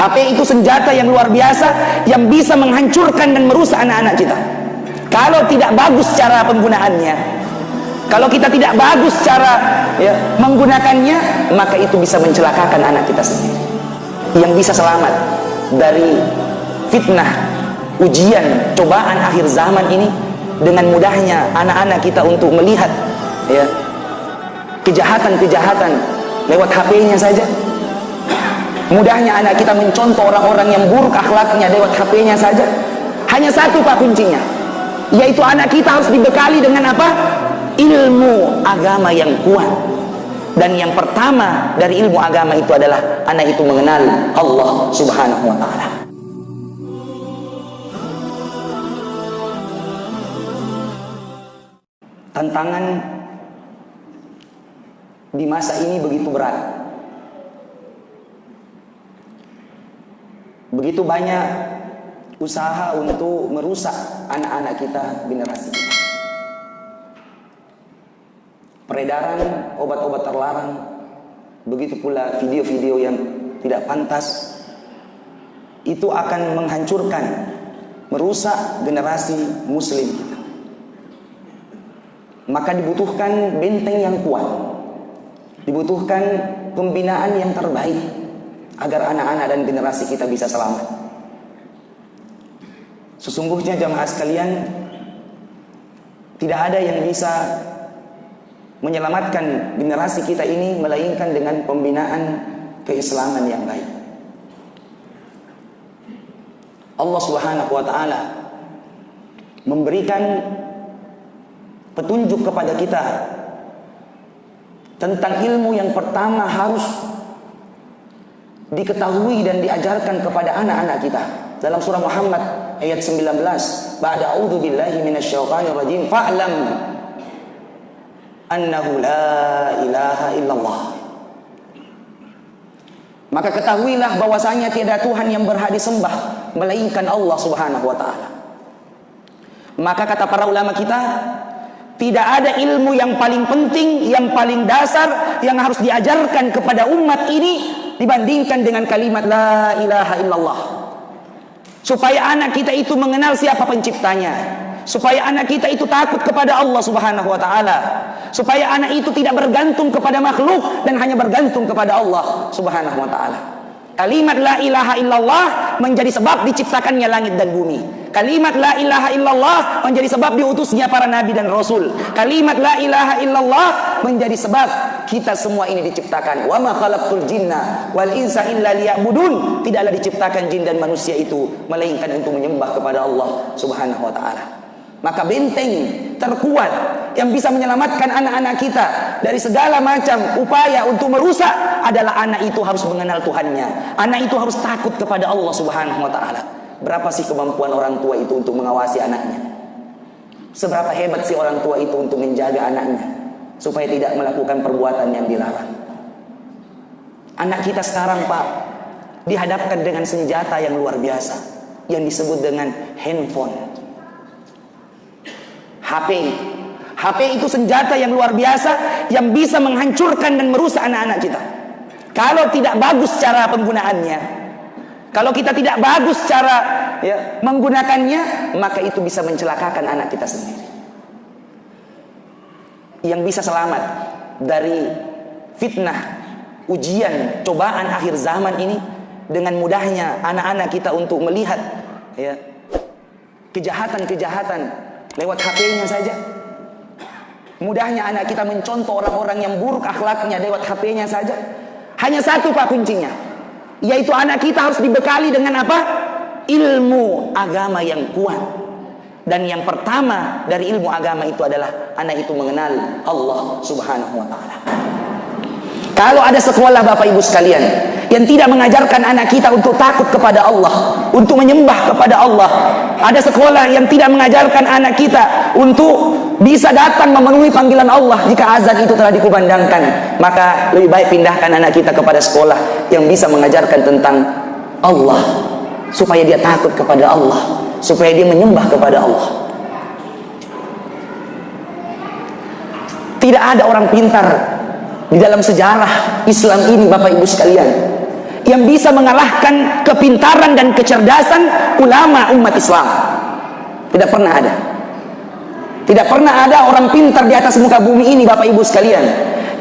HP itu senjata yang luar biasa yang bisa menghancurkan dan merusak anak-anak kita. Kalau tidak bagus cara penggunaannya, kalau kita tidak bagus cara menggunakannya, maka itu bisa mencelakakan anak kita sendiri. Yang bisa selamat dari fitnah, ujian, cobaan akhir zaman ini dengan mudahnya anak-anak kita untuk melihat kejahatan-kejahatan lewat HP-nya saja. Mudahnya anak kita mencontoh orang-orang yang buruk akhlaknya lewat HP-nya saja. Hanya satu Pak kuncinya, yaitu anak kita harus dibekali dengan apa? Ilmu agama yang kuat. Dan yang pertama dari ilmu agama itu adalah anak itu mengenal Allah Subhanahu wa ta'ala. Tantangan di masa ini begitu berat. Begitu banyak usaha untuk merusak anak-anak kita, generasi kita. Peredaran obat-obat terlarang, begitu pula video-video yang tidak pantas, itu akan menghancurkan, merusak generasi muslim kita. Maka dibutuhkan benteng yang kuat, dibutuhkan pembinaan yang terbaik agar anak-anak dan generasi kita bisa selamat. Sesungguhnya jamaah sekalian, tidak ada yang bisa menyelamatkan generasi kita ini melainkan dengan pembinaan keislaman yang baik. Allah Subhanahu wa ta'ala memberikan petunjuk kepada kita tentang ilmu yang pertama harus diketahui dan diajarkan kepada anak-anak kita. Dalam surah Muhammad ayat 19, ba'da a'udzu billahi minasyaitonir rajim, fa'lam annahu la ilaha illallah. Maka ketahuilah bahwasanya tiada Tuhan yang berhak disembah melainkan Allah Subhanahu wa ta'ala. Maka kata para ulama kita, tidak ada ilmu yang paling penting, yang paling dasar yang harus diajarkan kepada umat ini dibandingkan dengan kalimat la ilaha illallah. Supaya anak kita itu mengenal siapa penciptanya, supaya anak kita itu takut kepada Allah Subhanahu wa ta'ala, supaya anak itu tidak bergantung kepada makhluk dan hanya bergantung kepada Allah Subhanahu wa ta'ala. Kalimat la ilaha illallah menjadi sebab diciptakannya langit dan bumi. Kalimat la ilaha illallah menjadi sebab diutusnya para nabi dan rasul. Kalimat la ilaha illallah menjadi sebab kita semua ini diciptakan. Wa ma khalaqtul jinna wal insa illa liya'budun. Tidaklah diciptakan jin dan manusia itu melainkan untuk menyembah kepada Allah Subhanahu wa ta'ala. Maka benteng terkuat yang bisa menyelamatkan anak-anak kita dari segala macam upaya untuk merusak adalah anak itu harus mengenal Tuhannya. Anak itu harus takut kepada Allah Subhanahu wa ta'ala. Berapa sih kemampuan orang tua itu untuk mengawasi anaknya? Seberapa hebat sih orang tua itu untuk menjaga anaknya supaya tidak melakukan perbuatan yang dilarang? Anak kita sekarang Pak dihadapkan dengan senjata yang luar biasa yang disebut dengan handphone, HP. HP itu senjata yang luar biasa yang bisa menghancurkan dan merusak anak-anak kita. Kalau tidak bagus cara penggunaannya, kalau kita tidak bagus cara menggunakannya, maka itu bisa mencelakakan anak kita sendiri. Yang bisa selamat dari fitnah, ujian, cobaan akhir zaman ini dengan mudahnya anak-anak kita untuk melihat kejahatan-kejahatan lewat HP-nya saja. Mudahnya anak kita mencontoh orang-orang yang buruk akhlaknya lewat HP-nya saja. Hanya satu Pak kuncinya, yaitu anak kita harus dibekali dengan apa? Ilmu agama yang kuat. Dan yang pertama dari ilmu agama itu adalah anak itu mengenal Allah Subhanahu wa ta'ala. Kalau ada sekolah Bapak Ibu sekalian yang tidak mengajarkan anak kita untuk takut kepada Allah, untuk menyembah kepada Allah, ada sekolah yang tidak mengajarkan anak kita untuk bisa datang memenuhi panggilan Allah jika azan itu telah dikumandangkan, maka lebih baik pindahkan anak kita kepada sekolah yang bisa mengajarkan tentang Allah, supaya dia takut kepada Allah, supaya dia menyembah kepada Allah. Tidak ada orang pintar di dalam sejarah Islam ini Bapak Ibu sekalian yang bisa mengalahkan kepintaran dan kecerdasan ulama umat Islam. Tidak pernah ada. Tidak pernah ada orang pintar di atas muka bumi ini, Bapak Ibu sekalian,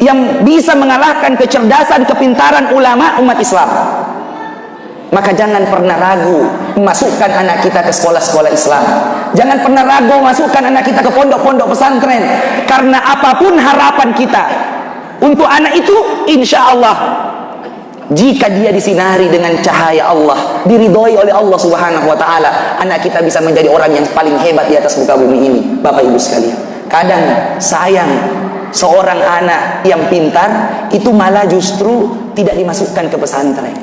yang bisa mengalahkan kecerdasan, kepintaran ulama umat Islam. Maka jangan pernah ragu masukkan anak kita ke sekolah-sekolah Islam. Jangan pernah ragu masukkan anak kita ke pondok-pondok pesantren. Karena apapun harapan kita untuk anak itu, insya Allah, jika dia disinari dengan cahaya Allah, diridhoi oleh Allah Subhanahu wa Ta'ala, anak kita bisa menjadi orang yang paling hebat di atas muka bumi ini. Bapak Ibu sekalian, kadang sayang seorang anak yang pintar itu malah justru tidak dimasukkan ke pesantren.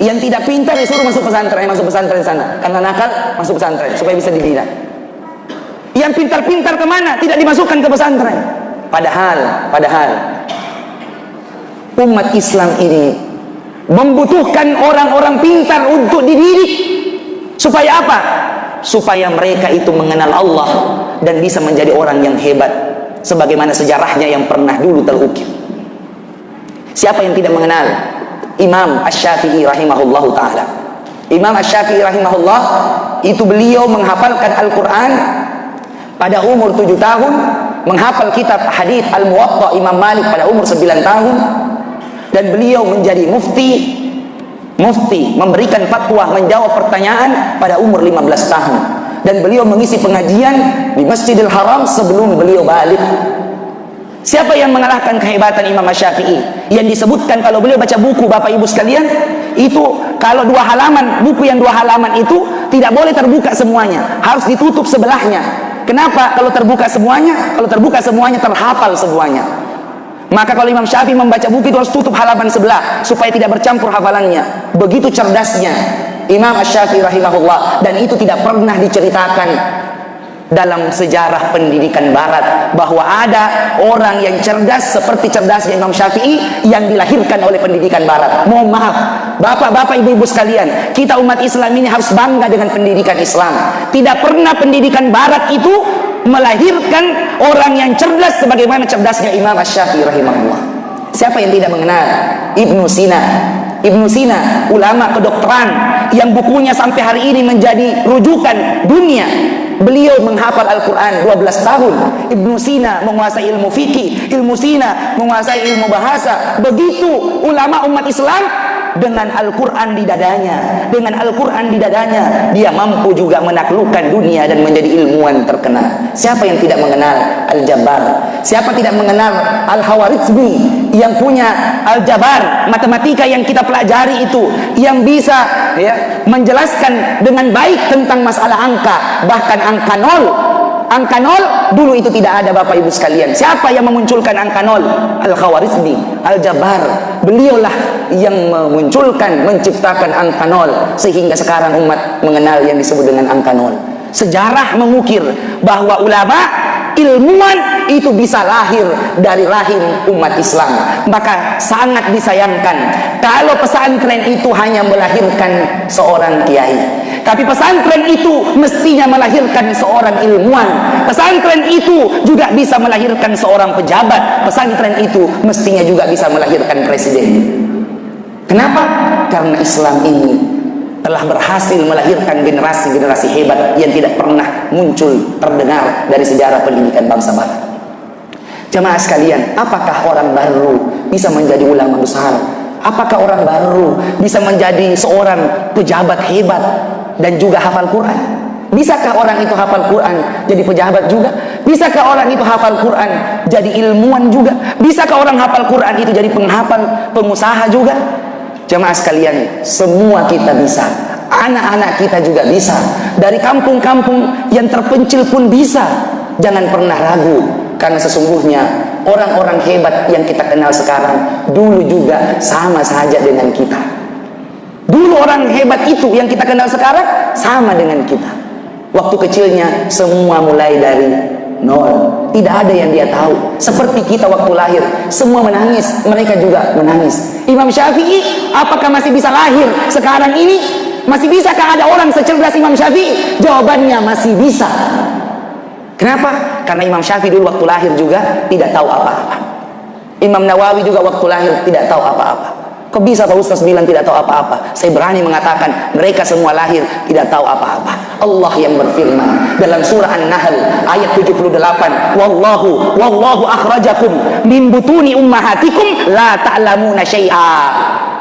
Yang tidak pintar disuruh masuk pesantren sana, karena nakal masuk pesantren supaya bisa dibina. Yang pintar-pintar kemana? Tidak dimasukkan ke pesantren. Padahal umat Islam ini membutuhkan orang-orang pintar untuk dididik. Supaya apa? Supaya mereka itu mengenal Allah dan bisa menjadi orang yang hebat, sebagaimana sejarahnya yang pernah dulu terukir. Siapa yang tidak mengenal Imam Asy-Syafi'i rahimahullahu ta'ala? Imam Asy-Syafi'i rahimahullah itu beliau menghafalkan Al-Quran pada umur 7 tahun, menghafal kitab hadits Al-Muwatta Imam Malik pada umur 9 tahun, dan beliau menjadi mufti memberikan fatwa, menjawab pertanyaan pada umur 15 tahun, dan beliau mengisi pengajian di Masjidil Haram sebelum beliau balik. Siapa yang mengalahkan kehebatan Imam Asy-Syafi'i? Yang disebutkan kalau beliau baca buku, Bapak Ibu sekalian, itu kalau 2 halaman, buku yang 2 halaman itu tidak boleh terbuka semuanya, harus ditutup sebelahnya. Kenapa? Kalau terbuka semuanya terhafal semuanya. Maka kalau Imam Syafi'i membaca buku itu harus tutup halaman sebelah supaya tidak bercampur hafalannya. Begitu cerdasnya Imam Asy-Syafi'i rahimahullah, dan itu tidak pernah diceritakan dalam sejarah pendidikan barat bahwa ada orang yang cerdas seperti cerdasnya Imam Syafi'i yang dilahirkan oleh pendidikan barat. Mohon maaf Bapak-bapak, Ibu-ibu sekalian, kita umat Islam ini harus bangga dengan pendidikan Islam. Tidak pernah pendidikan barat itu melahirkan orang yang cerdas sebagaimana cerdasnya Imam Asy-Syafi'i rahimahullah. Siapa yang tidak mengenal Ibnu Sina? Ibnu Sina, ulama kedokteran yang bukunya sampai hari ini menjadi rujukan dunia. Beliau menghafal Al-Quran 12 tahun. Ibnu Sina menguasai ilmu fikih, Ibnu Sina menguasai ilmu bahasa. Begitu ulama umat Islam, dengan Al-Quran di dadanya, dia mampu juga menaklukkan dunia dan menjadi ilmuwan terkenal. Siapa yang tidak mengenal Al-Jabbar? Siapa tidak mengenal Al-Khawarizmi yang punya Al-Jabbar, matematika yang kita pelajari itu, yang bisa menjelaskan dengan baik tentang masalah angka, bahkan angka nol. Angka nol dulu itu tidak ada, Bapak Ibu sekalian. Siapa yang memunculkan angka nol? Al-Khawarizmi, Al-Jabbar. Beliaulah yang menciptakan angka nol, sehingga sekarang umat mengenal yang disebut dengan angka nol. Sejarah mengukir bahwa ulama, ilmuwan itu bisa lahir dari rahim umat Islam. Maka sangat disayangkan kalau pesantren itu hanya melahirkan seorang kiai, tapi pesantren itu mestinya melahirkan seorang ilmuwan. Pesantren itu juga bisa melahirkan seorang pejabat. Pesantren itu mestinya juga bisa melahirkan presiden. Kenapa? Karena Islam ini telah berhasil melahirkan generasi-generasi hebat yang tidak pernah muncul terdengar dari sejarah pendidikan bangsa barat. Jemaah sekalian, apakah orang baru bisa menjadi ulama besar? Apakah orang baru bisa menjadi seorang pejabat hebat dan juga hafal Quran? Bisakah orang itu hafal Quran jadi pejabat juga? Bisakah orang itu hafal Quran jadi ilmuwan juga? Bisakah orang hafal Quran itu jadi penghafal, pengusaha juga? Jemaah sekalian, semua kita bisa. Anak-anak kita juga bisa. Dari kampung-kampung yang terpencil pun bisa. Jangan pernah ragu, karena sesungguhnya orang-orang hebat yang kita kenal sekarang dulu juga sama saja dengan kita. Dulu orang hebat itu yang kita kenal sekarang sama dengan kita. Waktu kecilnya semua mulai dari nol. Tidak ada yang dia tahu. Seperti kita waktu lahir, semua menangis, mereka juga menangis. Imam Syafi'i apakah masih bisa lahir sekarang ini? Masih bisakah ada orang secerdas Imam Syafi'i? Jawabannya masih bisa. Kenapa? Karena Imam Syafi'i dulu waktu lahir juga tidak tahu apa-apa. Imam Nawawi juga waktu lahir tidak tahu apa-apa. Kok bisa Pak Ustaz bilang tidak tahu apa-apa? Saya berani mengatakan mereka semua lahir tidak tahu apa-apa. Allah yang berfirman dalam surah An-Nahl ayat 78, wallahu akhrajakum min butuni ummahatikum la ta'lamuna syai'a.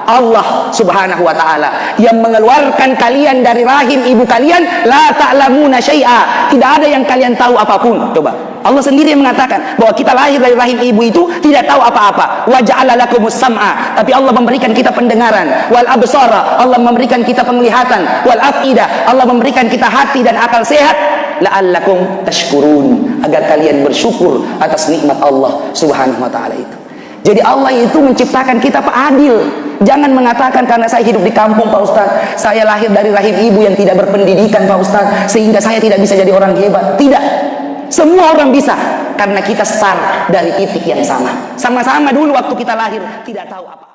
Allah subhanahu wa ta'ala yang mengeluarkan kalian dari rahim ibu kalian, la ta'lamuna syai'a, tidak ada yang kalian tahu apapun. Coba, Allah sendiri yang mengatakan bahwa kita lahir dari rahim ibu itu tidak tahu apa-apa. Wa ja'ala lakumus sam'a, tapi Allah memberikan kita pendengaran, wal absara, Allah memberikan kita penglihatan, wal afidah, Allah memberikan kita hati dan akal sehat, la'allakum tashkurun, agar kalian bersyukur atas nikmat Allah subhanahu wa ta'ala itu. Jadi Allah itu menciptakan kita Pak adil. Jangan mengatakan karena saya hidup di kampung Pak Ustaz, saya lahir dari rahim ibu yang tidak berpendidikan Pak Ustaz, sehingga saya tidak bisa jadi orang hebat. Tidak. Semua orang bisa, karena kita start dari titik yang sama. Sama-sama dulu waktu kita lahir tidak tahu apa.